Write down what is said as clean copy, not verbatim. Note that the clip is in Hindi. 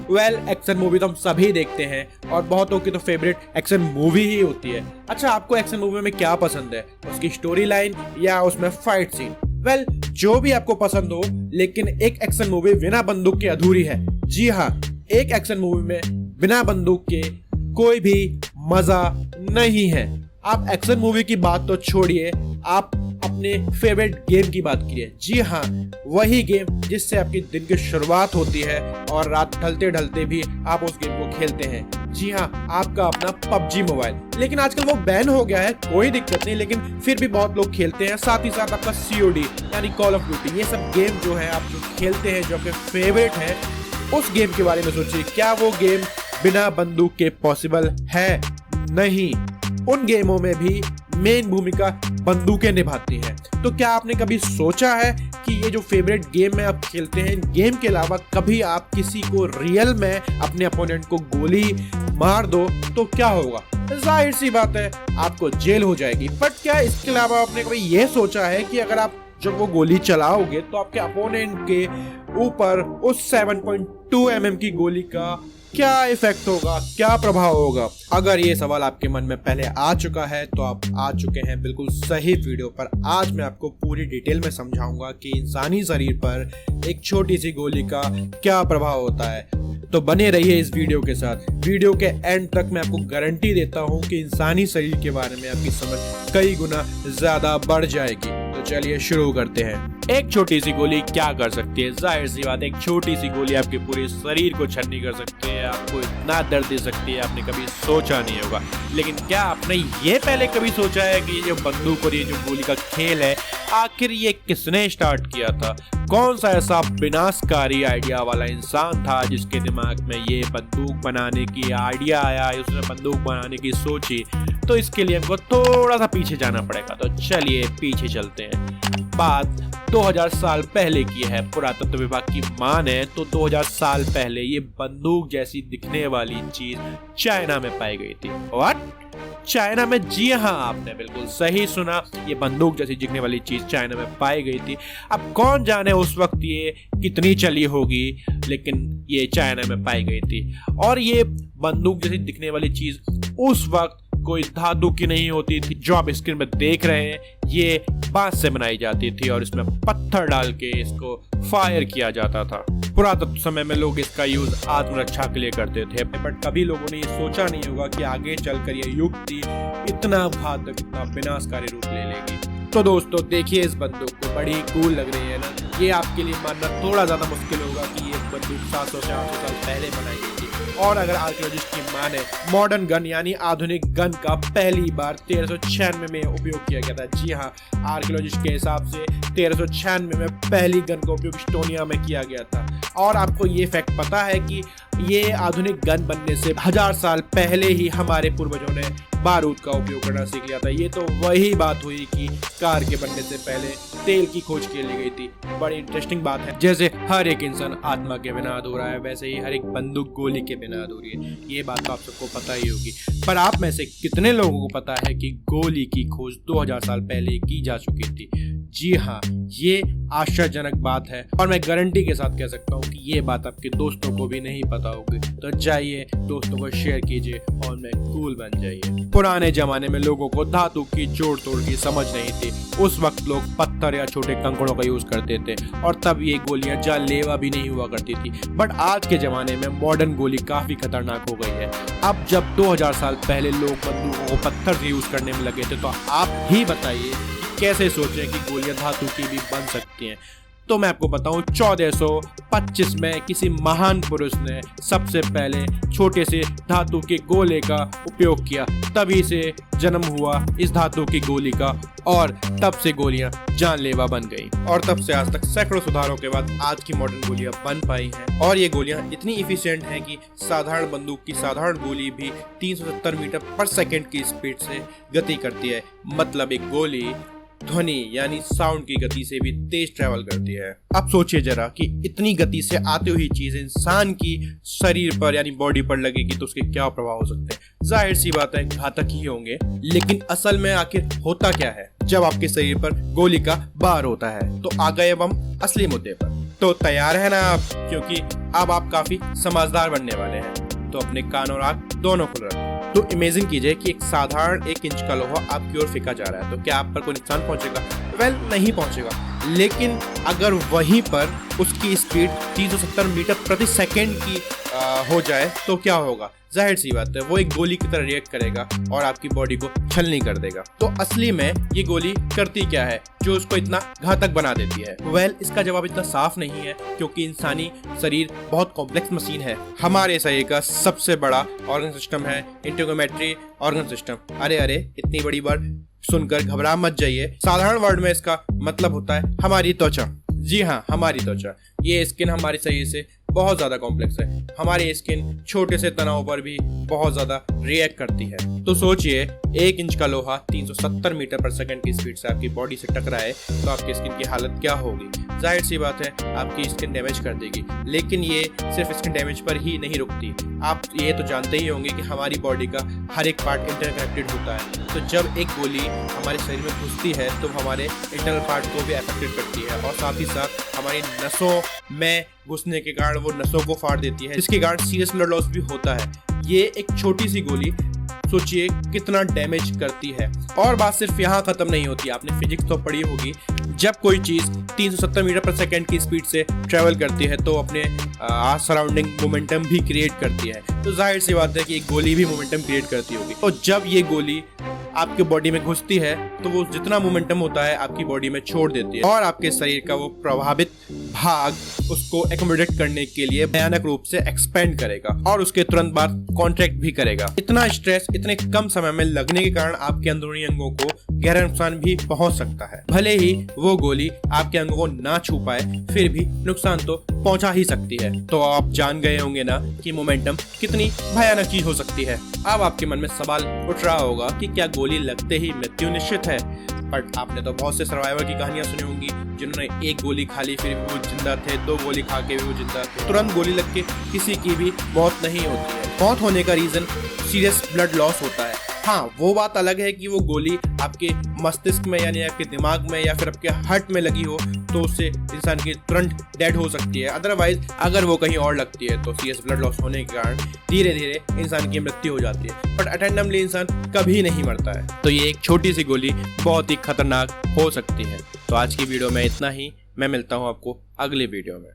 एक्शन मूवी तो हम सभी देखते हैं और बहुतों की तो फेवरेट एक्शन मूवी ही होती है। अच्छा, आपको एक्शन मूवी में क्या पसंद है, उसकी स्टोरी लाइन या उसमें फाइट सीन? जो भी आपको पसंद हो, लेकिन एक एक्शन मूवी बिना बंदूक के अधूरी है। जी हाँ, एक एक्शन मूवी में बिना बंदूक के कोई भी मजा नहीं है। आप एक्शन मूवी की बात तो छोड़िए, आप अपने फेवरेट गेम की बात कीजिए। जी हाँ, वही गेम जिससे आपकी दिन की शुरुआत होती है और रात ढलते ढलते भी आप उस गेम को खेलते हैं। जी हाँ, आपका अपना PUBG मोबाइल। लेकिन आजकल वो बैन हो गया है, कोई दिक्कत नहीं, लेकिन फिर भी बहुत लोग खेलते हैं। साथ ही साथ आपका COD यानी कॉल ऑफ ड्यूटी, ये सब गेम जो है आप जो खेलते हैं, जो आपके फेवरेट है, उस गेम के बारे में सोचिए। क्या वो गेम बिना बंदूक के पॉसिबल है? नहीं, उन गेमों में भी मेन भूमिका बंदूकें निभाती हैं। तो क्या आपने कभी सोचा है कि ये जो फेवरेट गेम में आप खेलते हैं, गेम के अलावा कभी आप किसी को रियल में अपने अपोनेंट को गोली मार दो तो क्या होगा? जाहिर सी बात है, आपको जेल हो जाएगी। बट क्या इसके अलावा आपने कभी ये सोचा है कि अगर आप जब वो गोली चलाओगे तो आपके अपोनेंट के ऊपर उस 7.2 mm की गोली का क्या इफेक्ट होगा, क्या प्रभाव होगा? अगर ये सवाल आपके मन में पहले आ चुका है तो आप आ चुके हैं बिल्कुल सही वीडियो पर। आज मैं आपको पूरी डिटेल में समझाऊंगा कि इंसानी शरीर पर एक छोटी सी गोली का क्या प्रभाव होता है। तो बने रहिए इस वीडियो के साथ। वीडियो के एंड तक मैं आपको गारंटी देता हूँ कि इंसानी शरीर के बारे में आपकी समझ कई गुना ज्यादा बढ़ जाएगी। तो चलिए शुरू करते हैं। एक छोटी सी गोली क्या कर सकती है? जाहिर सी बात है, एक छोटी सी गोली आपके पूरे शरीर को छन्नी कर सकती है, आपको इतना दर्द दे सकती है आपने कभी सोचा नहीं होगा। लेकिन क्या आपने ये पहले कभी सोचा है कि ये जो बंदूक और ये जो गोली का खेल है, आखिर ये किसने स्टार्ट किया था? कौन सा ऐसा विनाशकारी आइडिया वाला इंसान था जिसके दिमाग में ये बंदूक बनाने की आइडिया आया, उसने बंदूक बनाने की सोची? तो इसके लिए हमको थोड़ा सा पीछे जाना पड़ेगा। तो चलिए पीछे चलते हैं। बात 2000 साल पहले की है। पुरातत्व विभाग की माने तो 2000 साल पहले ये बंदूक जैसी दिखने वाली चीज चाइना में पाई गई थी। व्हाट? चाइना में? जी हाँ, आपने बिल्कुल सही सुना, ये बंदूक जैसी दिखने वाली चीज चाइना में पाई गई थी। अब कौन जाने उस वक्त ये कितनी चली होगी, लेकिन ये चाइना में पाई गई थी। और ये बंदूक जैसी दिखने वाली चीज उस वक्त कोई धातु की नहीं होती थी। जो आप स्क्रीन में देख रहे हैं, ये बांस से बनाई जाती थी और इसमें पत्थर डाल के इसको फायर किया जाता था। पुरातत्व समय में लोग इसका यूज आत्मरक्षा के लिए करते थे, बट कभी लोगों ने ये सोचा नहीं होगा कि आगे चलकर ये युक्ति इतना घातक, इतना विनाशकारी रूप ले लेगी। तो दोस्तों देखिए, इस बंदूक को बड़ी कूल लग रही है ना? ये आपके लिए मानना थोड़ा ज्यादा मुश्किल होगा कि ये बंदूक 700 से 800 साल पहले बनाई गई थी। और अगर आर्कियोलॉजिस्ट की माने, मॉडर्न गन यानी आधुनिक गन का पहली बार 1396 में उपयोग किया गया था। जी हाँ, आर्कियोलॉजिस्ट के हिसाब से 1396 में पहली गन का उपयोग इस्टोनिया में किया गया था। और आपको ये फैक्ट पता है कि ये आधुनिक गन बनने से 1000 साल पहले ही हमारे पूर्वजों ने बारूद का उपयोग करना सीख लिया था। ये तो वही बात हुई कि कार के बनने से पहले तेल की खोज की ली गई थी। बड़ी इंटरेस्टिंग बात है। जैसे हर एक इंसान आत्मा के बिना अधूरा है, वैसे ही हर एक बंदूक गोली के बिना अधूरी है। ये बात तो आप सबको पता ही होगी। पर आप में से कितने लोगों को पता है कि गोली की खोज 2000 साल पहले की जा चुकी थी? जी हाँ, ये आश्चर्यजनक बात है और मैं गारंटी के साथ कह सकता हूँ कि ये बात आपके दोस्तों को भी नहीं पता होगी। तो जाइए दोस्तों को शेयर कीजिए और मैं कूल बन जाइए। पुराने जमाने में लोगों को धातु की जोड़ तोड़ की समझ नहीं थी। उस वक्त लोग पत्थर या छोटे कंकड़ों का यूज करते थे और तब ये गोलियां जानलेवा भी नहीं हुआ करती थी। बट आज के जमाने में मॉडर्न गोली काफी खतरनाक हो गई है। अब जब 2000 साल पहले लोग बंदूकों को पत्थर से यूज करने में लगे थे, तो आप ही बताइए कैसे सोचें कि गोलियां धातु की भी बन सकती हैं। तो मैं आपको बताऊं, 1425 में किसी महान पुरुष ने सबसे पहले छोटे से धातु के गोले का उपयोग किया। तभी से जन्म हुआ इस धातु की गोली का और तब से गोलियां जानलेवा बन गई। और तब से आज तक सैकड़ों सुधारों के बाद आज की मॉडर्न गोलियां बन पाई हैं। और ये गोलियां इतनी इफिशिएंट हैं कि साधारण बंदूक की साधारण गोली भी 370 मीटर पर सेकंड की स्पीड से गति करती है। मतलब एक गोली ध्वनि यानी साउंड की गति से भी तेज ट्रेवल करती है। अब सोचिए जरा कि इतनी गति से आती हुई चीज इंसान की शरीर पर यानी बॉडी पर लगेगी तो उसके क्या प्रभाव हो सकते हैं? जाहिर सी बात है, घातक ही होंगे। लेकिन असल में आखिर होता क्या है जब आपके शरीर पर गोली का बार होता है? तो आ गए अब हम असली मुद्दे पर। तो तैयार है ना आप, क्योंकि अब आप काफी समझदार बनने वाले हैं। तो अपने कान और आंख दोनों खुल रखो। तो इमेजिन कीजिए कि एक साधारण 1 इंच का लोहा आपकी ओर फेंका जा रहा है, तो क्या आप पर कोई नुकसान पहुंचेगा? वेल, नहीं पहुंचेगा। लेकिन अगर वहीं पर उसकी स्पीड 370 मीटर प्रति सेकंड की हो जाए तो क्या होगा? जाहिर सी बात है, वो एक गोली की तरह रिएक्ट करेगा और आपकी बॉडी को छलनी कर देगा। तो असली में ये गोली करती क्या है जो उसको इतना घातक बना देती है? वेल, इसका जवाब इतना साफ नहीं है, क्योंकि इंसानी शरीर बहुत कॉम्प्लेक्स मशीन है। हमारे शरीर का सबसे बड़ा ऑर्गन सिस्टम है इंटीग्रोमेट्री ऑर्गन सिस्टम। अरे इतनी बड़ी वर्ड सुनकर घबरा मत जाइए। साधारण वर्ड में इसका मतलब होता है हमारी त्वचा। जी हाँ, हमारी त्वचा। ये स्किन हमारे शरीर से बहुत ज्यादा कॉम्प्लेक्स है। हमारी स्किन छोटे से तनाव पर भी बहुत ज्यादा रिएक्ट करती है। तो सोचिए, 1 इंच का लोहा 370 मीटर पर सेकंड की स्पीड से आपकी बॉडी से टकराए तो आपकी स्किन की हालत क्या होगी? जाहिर सी बात है, आपकी स्किन डैमेज कर देगी। लेकिन ये सिर्फ स्किन डैमेज पर ही नहीं रुकती। आप ये तो जानते ही होंगे कि हमारी बॉडी का हर एक पार्ट इंटरकनेक्टेड होता है। तो जब एक गोली हमारे शरीर में घुसती है तो हमारे इंटरनल पार्ट को भी अफेक्टेड करती है, और साथ ही साथ हमारी नसों में घुसने के कारण वो नसों को फाड़ देती है, जिसके कारण सीरियस ब्लड लॉस भी होता है। ये एक छोटी सी गोली सोचिए कितना डैमेज करती है। और बात सिर्फ यहाँ खत्म नहीं होती। आपने फिजिक्स तो पढ़ी होगी, जब कोई चीज 370 मीटर पर सेकंड की स्पीड से ट्रेवल करती है तो अपने सराउंडिंग मोमेंटम भी क्रिएट करती है। तो जाहिर सी बात है कि एक गोली भी मोमेंटम क्रिएट करती होगी। तो जब ये गोली आपके बॉडी में घुसती है तो वो जितना मोमेंटम होता है आपकी बॉडी में छोड़ देती है, और आपके शरीर का वो प्रभावित भाग उसको एकोमोडेट करने के लिए भयानक रूप से एक्सपेंड करेगा और उसके तुरंत बाद कॉन्ट्रैक्ट भी करेगा। इतना स्ट्रेस इतने कम समय में लगने के कारण आपके अंदरूनी अंगों को गहरा नुकसान भी पहुंच सकता है। भले ही वो गोली आपके अंगों को ना छू पाए, फिर भी नुकसान तो पहुंचा ही सकती है। तो आप जान गए होंगे ना कि मोमेंटम कितनी भयानक चीज हो सकती है। अब आपके मन में सवाल उठ रहा होगा कि क्या गोली लगते ही मृत्यु निश्चित है? बट आपने तो बहुत से सर्वाइवर की कहानियां सुनी होंगी जिन्होंने 1 गोली खा ली फिर भी वो जिंदा थे, 2 गोली खा के भी वो जिंदा थे। तुरंत गोली लग के किसी की भी मौत नहीं होती है। मौत होने का रीजन सीरियस ब्लड लॉस होता है। हाँ, वो बात अलग है कि वो गोली आपके मस्तिष्क में यानी आपके दिमाग में या फिर आपके हार्ट में लगी हो तो उससे इंसान की तुरंत डेड हो सकती है। अदरवाइज अगर वो कहीं और लगती है तो सीरियस ब्लड लॉस होने के कारण धीरे धीरे इंसान की मृत्यु हो जाती है। बट अटेंडमली इंसान कभी नहीं मरता है। तो ये एक छोटी सी गोली बहुत ही खतरनाक हो सकती है। तो आज की वीडियो में इतना ही। मैं मिलता हूँ आपको अगली वीडियो में।